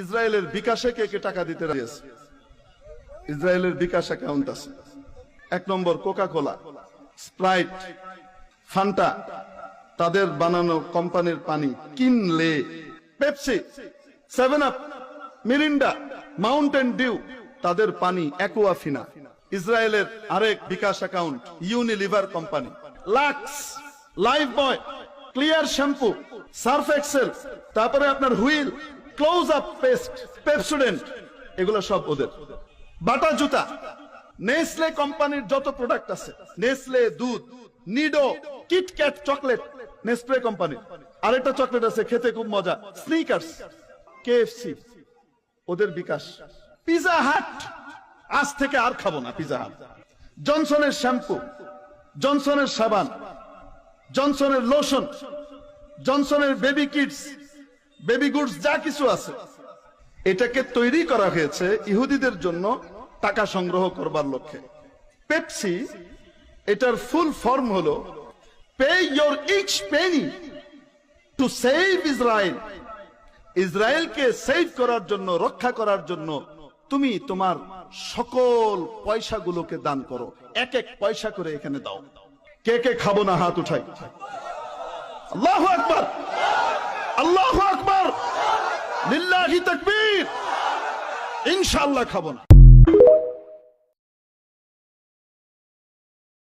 ইসরায়েলের বিকাশে কে কে টাকা দিতে রাজি আছে? ইসরায়েলের বিকাশ অ্যাকাউন্ট আছে। 1 number Coca Cola, Sprite, Fanta, তাদের বানানো কোম্পানির পানি কিনলে, Pepsi, 7 up, Mirinda, Mountain Dew, তাদের পানি অ্যাকুয়াফিনা। ইসরায়েলের আরেক bKash account Unilever company, Lux, Lifebuoy, Clear shampoo, Surf Excel, তারপরে আপনার Wheel, Closeup paste, Pepsodent, এগুলো সব ওদের। বাটা জুতা, নেসলে কোম্পানির যত প্রোডাক্ট আছে, নেসলে দুধ, নিডো, কিটক্যাট চকলেট, নেসপ্রে কোম্পানি। আরেকটা চকলেট আছে খেতে খুব মজা, স্নিকার্স, কেএফসি, ওদের বিকাশ। পিজা হাট, আজ থেকে আর খাবো না পিজা হাট। জনসনের শ্যাম্পু, জনসনের সাবান, জনসনের লোশন, জনসনের বেবি কিডস, বেবি গুডস, যা কিছু আছে, এটাকে তৈরি করা হয়েছে ইহুদিদের জন্য টাকা সংগ্রহ করবার লক্ষ্যে। পেপসি, এটার ফুল ফর্ম হলো pay your each penny to save Israel. ইসরায়েলকে সেভ করার জন্য, রক্ষা করার জন্য তুমি তোমার সকল পয়সাগুলোকে দান করো, এক এক পয়সা করে এখানে দাও। কে কে খাবো না হাত উঠাই। আল্লাহু আকবার, আল্লাহু আকবার, লিল্লাহি তাকবীর। ইনশাআল্লাহ খাবো না।